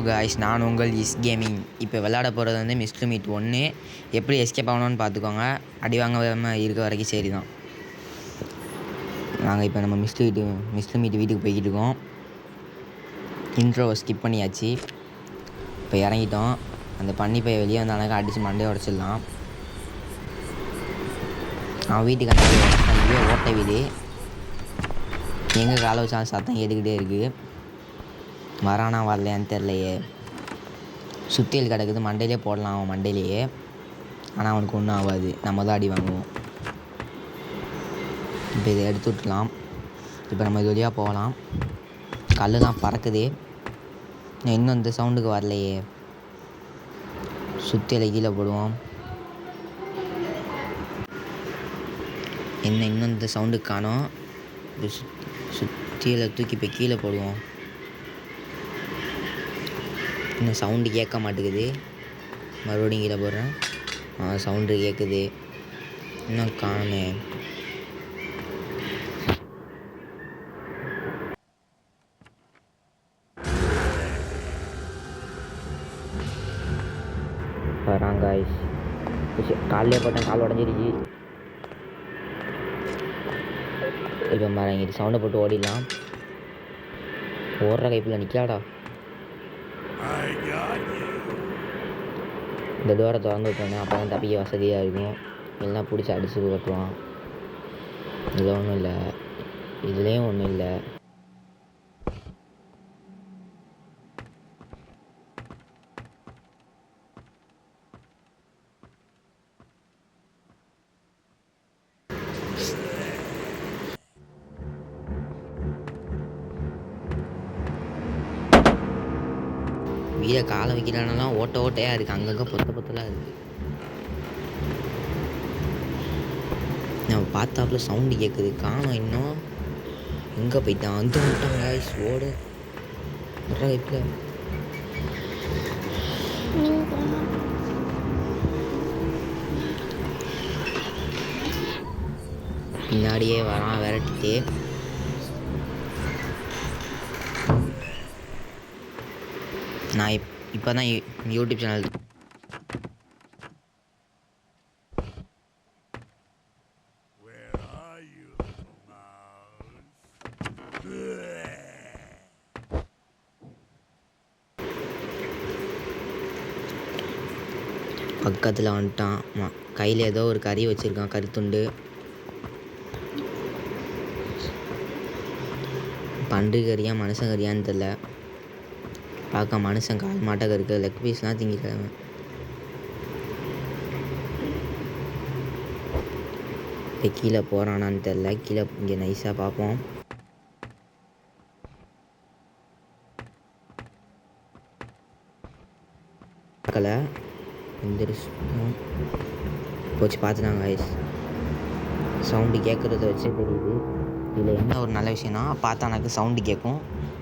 Guys, நான் உங்கள் gaming. இப்போ விளையாட போகிறது வந்து மிஸ்ட்ரி மீட் 1. எப்படி எஸ்கேப் ஆகணும்னு பார்த்துக்கோங்க. அடி வாங்காமல் இருக்க வரைக்கும் சரி தான். நாங்கள் இப்போ நம்ம மிஸ்ட்ரி மீட் வீட்டுக்கு போய்கிட்டு இருக்கோம். இன்ட்ரோவை ஸ்கிப் பண்ணியாச்சு. இப்போ இறங்கிட்டோம். அந்த பண்ணி போய் வெளியே வந்தானாக்கா அடித்து மண்டையை உடச்சிடலாம். அவன் வீட்டுக்கு அந்த இதுவே ஓட்ட வீடு. எங்கே காலை வச்சாலும் சத்தம் கேட்டுக்கிட்டே இருக்குது. வரானா வரலையான்னு தெரிலையே. சுத்தியல் கிடக்குது, மண்டையிலே போடலாம் அவன் மண்டையிலேயே. ஆனால் அவனுக்கு ஒன்றும் ஆகாது, நம்ம தான் அடி வாங்குவோம். இப்போ இதை எடுத்து விட்டுலாம். இப்போ நம்ம இது வழியாக போகலாம். கல்லுலாம் பறக்குது. இன்னும் இந்த சவுண்டுக்கு வரலையே. சுத்தியலை கீழே போடுவோம். இன்னும் இந்த சவுண்டுக்கு காணோம். சுத்தியலை தூக்கி போய் கீழே போடுவோம். இன்னும் சவுண்டு கேட்க மாட்டேங்குது. மறுபடியும் கீழே போடுறேன். சவுண்டு கேட்குது. இன்னும் காணுமே. வராங்க காய்ஸ். காலையே போட்டேன், கால் உடஞ்சிருச்சு. இப்போ மறங்கிட்டு சவுண்டை போட்டு ஓடிடலாம். ஓடுற கைப்பில் நிற்காடா. இந்த டோரை திறந்து விட்டோன்னே அப்போ தான் தப்பிக்க வசதியாக இருக்கும். எல்லாம் பிடிச்சி அடிச்சு கட்டுவான். இதில் ஒன்றும் இல்லை, இதுலேயும் ஒன்றும் இல்லை. வீட காலை வைக்கிறானெல்லாம் ஓட்டையாக இருக்குது. அங்கங்கே பொத்தலாம் இருக்குது. நம்ம பார்த்தாப்புல சவுண்டு கேட்குது. காணும் இன்னும் எங்கே போயிட்டான்? வந்து விட்டாங்க காய்ஸ். ஓடு வர வைப்பில். பின்னாடியே வரான் விரட்டிட்டு. நான் இப்போ தான் யூடியூப் சேனல் பக்கத்தில் வந்துட்டான். கையில் ஏதோ ஒரு கறி வச்சுருக்கான், கறித்துண்டு. பன்றி கறியா மனுஷன் கறியான்னு தெரில. பார்க்க மனுஷன் கால் மாட்டாக இருக்குது. லெக் பீஸ்லாம் திங்கிக்கிறவன். இப்போ கீழே போகிறானான்னு தெரில. கீழே இங்கே நைஸாக பார்ப்போம். பார்க்கல. போச்சு பார்த்துட்டாங்க ஐஸ். சவுண்டு கேட்குறத வச்சே தெரியுது. இதில் என்ன ஒரு நல்ல விஷயம்னா, பார்த்தா எனக்கு சவுண்டு கேட்கும்.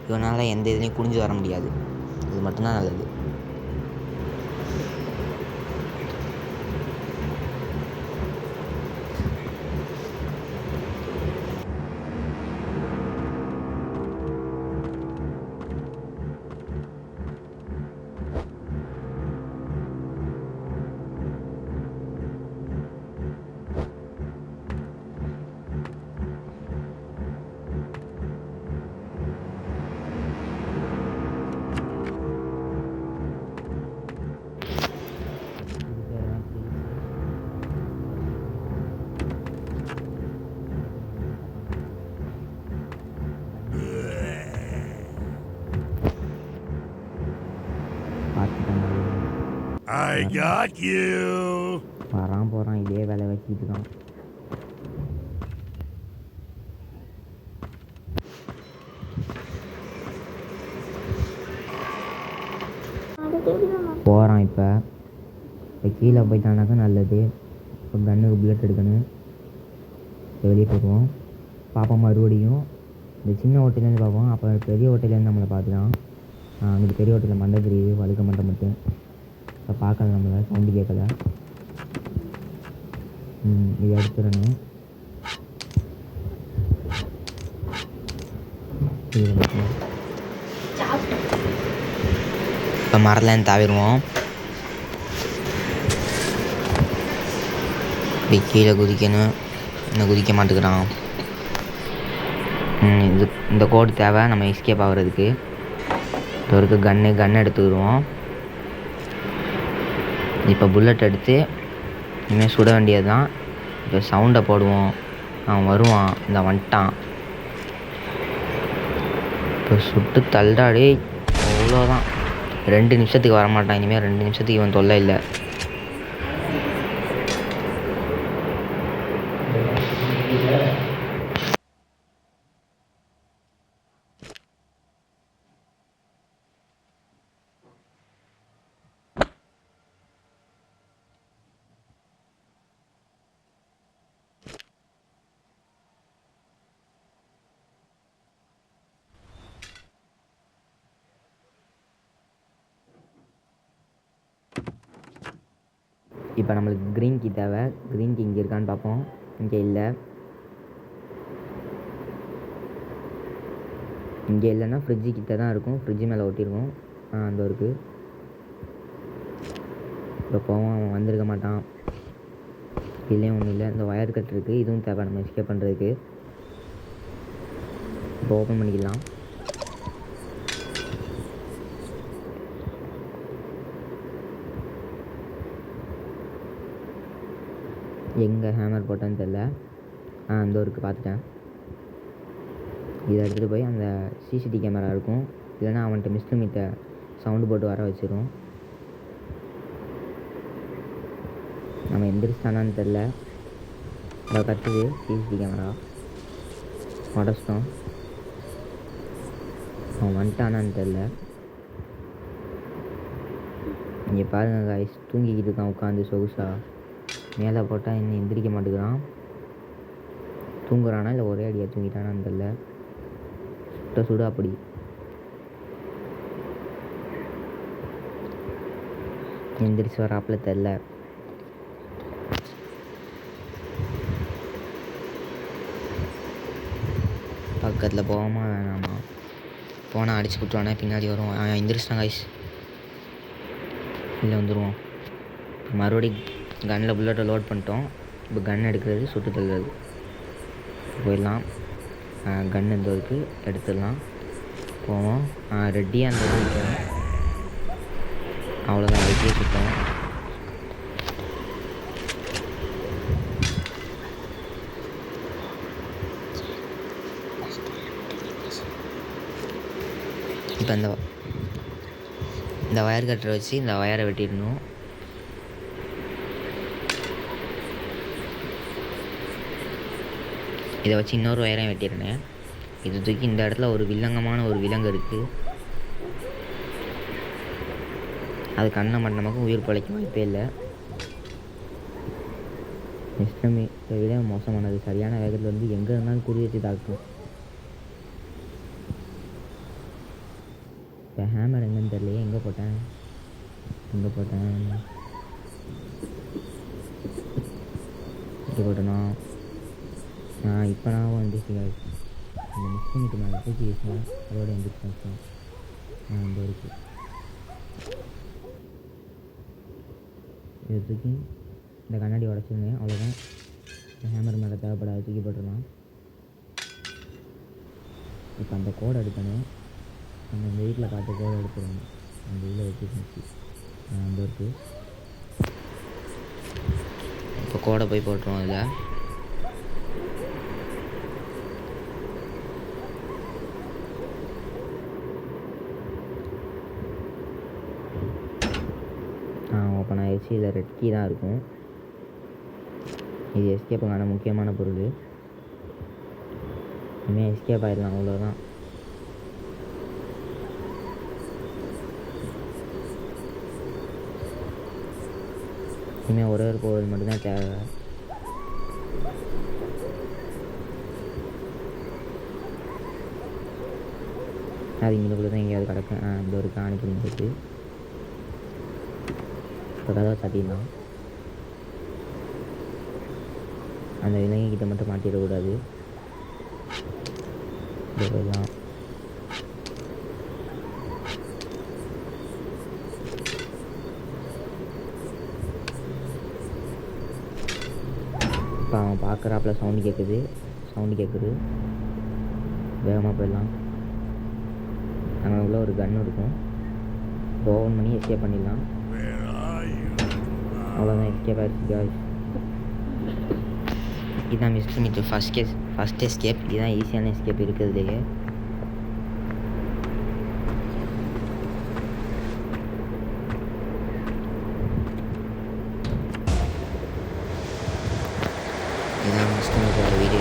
இவனால் எந்த இதுலேயும் குனிஞ்சு வர முடியாது. இது மட்டும்தான் நல்லது. I got you. வரான் போகிறான், இதே வேலை வச்சுட்டு தான். போகிறான். இப்போ கீழே போயிட்டானாக்கா நல்லது. இப்போ கன்னுக்கு புல்லட் எடுக்கணும். இப்போ வெளியே போடுவோம். பார்ப்போம் மறுபடியும். இந்த சின்ன ஓட்டையிலேருந்து பார்ப்போம். அப்போ பெரிய ஓட்டையிலேருந்து நம்மளை பார்த்துக்கலாம். அங்கே பெரிய ஓட்டையில் மண்டை தெரியுது, வழுக்க மண்டை மட்டும். இப்போ பார்க்கல, நம்மளை சவுண்டு கேட்கல. இதை எடுத்துடணும். இப்போ மரத்துலேருந்து தாவிடுவோம். இப்படி கீழே குதிக்கணும். இன்னும் குதிக்க மாட்டேங்கிறான். இந்த கோடு தேவை நம்ம எஸ்கேப் ஆகுறதுக்கு. இப்போ இருக்க கன்று எடுத்துக்கிடுவோம். இப்போ புல்லட் எடுத்து இனிமேல் சுட வேண்டியது தான். இப்போ சவுண்டை போடுவோம். அவன் வருவான். இந்த வந்துட்டான். இப்போ சுட்டு தள்ளாடி அவ்வளோதான். 2 நிமிஷத்துக்கு வரமாட்டான். இனிமேல் 2 நிமிஷத்துக்கு இவன் தொல்லை இல்லை. இப்போ நம்மளுக்கு க்ரீன் கீ தேவை. க்ரீன் கீ இங்கே இருக்கான்னு பார்ப்போம். இங்கே இல்லை. இங்கே இல்லைன்னா ஃப்ரிட்ஜு கிட்ட தான் இருக்கும். ஃப்ரிட்ஜு மேலே ஒட்டியிருக்கும். அந்த இருக்குது. இப்போ போவோம். அவன் வந்திருக்க மாட்டான். இல்லையும் ஒன்றும் இல்லை. இந்த ஒயர் கட் இருக்குது. இதுவும் தேவை நம்ம எஸ்கேப் பண்ணுறதுக்கு. இப்போ ஓப்பன் பண்ணிக்கலாம். எங்கே ஹேமர் போட்டேன்னு தெரில. அந்த ஒருக்கு பார்த்துட்டேன். இதை எடுத்துகிட்டு போய் அந்த சிசிடிவி கேமரா இருக்கும். இல்லைன்னா அவன்கிட்ட மிஸ்டர் மீட்டை சவுண்டு போட்டு வர வச்சிடும். நம்ம எந்திரிச்சிட்டானான்னு தெரில. அதை கற்றுது சிசிடிவி கேமரா உடச்சிட்டோம். அவன் வந்துட்டானான்னு தெரில. இங்கே பாருங்கள் காய்ஸ், தூங்கிக்கிட்டு இருக்கான் உட்காந்து சொகுசா. மேலே போட்டால் இன்னும் எந்திரிக்க மாட்டேங்கிறான். தூங்குறானா இல்லை ஒரே அடியாக தூங்கிட்டானான்னு தெரில. சுட அப்படி. எந்திரிச்சு வராப்புல தெரில. பக்கத்தில் போகாமா வேணாமா? போனால் அடிச்சு விட்டுவானே, பின்னாடி வருவான். எந்திரிச்சிட்டான் காய்ஸ். இல்லை வந்துடுவோம். மறுபடியும் கன்னில் புல்லட்டை லோட் பண்ணிட்டோம். இப்போ கன் எடுக்கிறது, சுட்டு தள்ளுறது. போயிடலாம். கன் இந்த இருக்குது, எடுத்துடலாம். போவோம். ரெட்டியாக அந்த இது அவ்வளோதான். வெட்டியே சுட்டோம். இப்போ இந்த ஒயர் கட்டரை வச்சு இந்த ஒயரை வெட்டிடணும். இதை வச்சு இன்னொரு ஒயரையும் வெட்டிடுறேன். இது தூக்கி இந்த இடத்துல ஒரு வில்லங்கமான ஒரு விலங்கு இருக்குது. அது கண்ணை மட்டும் நமக்கு உயிர் பிழைக்க வாய்ப்பே இல்லை. மிஸ்டர் விட மோசமானது. சரியான வேகத்தில் வந்து எங்கே இருந்தாலும் குறி வச்சு தாக்கும். இப்போ ஹேமர் எங்கன்னு தெரியலையே. எங்கே போட்டேன் இங்கே போட்டேனா? இப்போ நான் வந்துச்சு. இந்த மிஸ் பண்ணிட்டு மேலே தூக்கி வீசினேன். அதோட எந்திரிச்சு இந்த இருக்குது. இதை தூக்கி இந்த கண்ணாடி உடச்சிருந்தேன். அவ்வளோதான். ஹேமர் மேலே தேவைப்படாது, தூக்கி போட்டுடலாம். இப்போ அந்த கோடை எடுக்கணும். அந்த வீட்டில் பார்த்து கோடை எடுத்துடணும். அந்த இதில் வச்சுருந்துச்சு. அந்த இருக்குது. இப்போ கோடை போய் போட்டுருவோம். அதில் ஓப்பன் ஆகிடுச்சு. இதில் ரெட் கீ தான் இருக்கும். இது எஸ்கேப்புக்கான முக்கியமான பொருள். இனிமேல் எஸ்கேப் ஆகிடலாம். அவ்வளோதான். இனிமேல் ஒரே ஒரு பொருள் மட்டும்தான் தேவை. அது இங்கே தான் எங்கேயாவது கிடக்கும். இந்த ஒரு காணி பிடிச்சிட்டு இப்போ கதவை சாத்திடலாம். அந்த விலங்கிட்ட மட்டும் மாட்டிடக்கூடாது. போயிடலாம். இப்போ அவன் பார்க்குறாப்புல சவுண்டு கேட்குது. வேகமாக போயிடலாம். அங்கே உள்ள ஒரு கன்று இருக்கும். ஓவன் பண்ணி எஸ்கேப் பண்ணிடலாம். Where are you? அவ்வளோதான், எஸ்கேப் ஆகிடுச்சு காய்ஸ். இதுதான் மிஸ்டர் மித்து ஃபஸ்ட் எஸ்கேப். இதுதான் ஈஸியான எஸ்கேப் இருக்கிறதுலையே. இதுதான் மிஸ்டர் மித்தோட வீடு.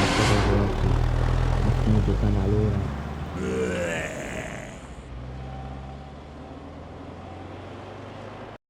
மிஸ்டர் மித்து உட்காந்து அழுகுறான்.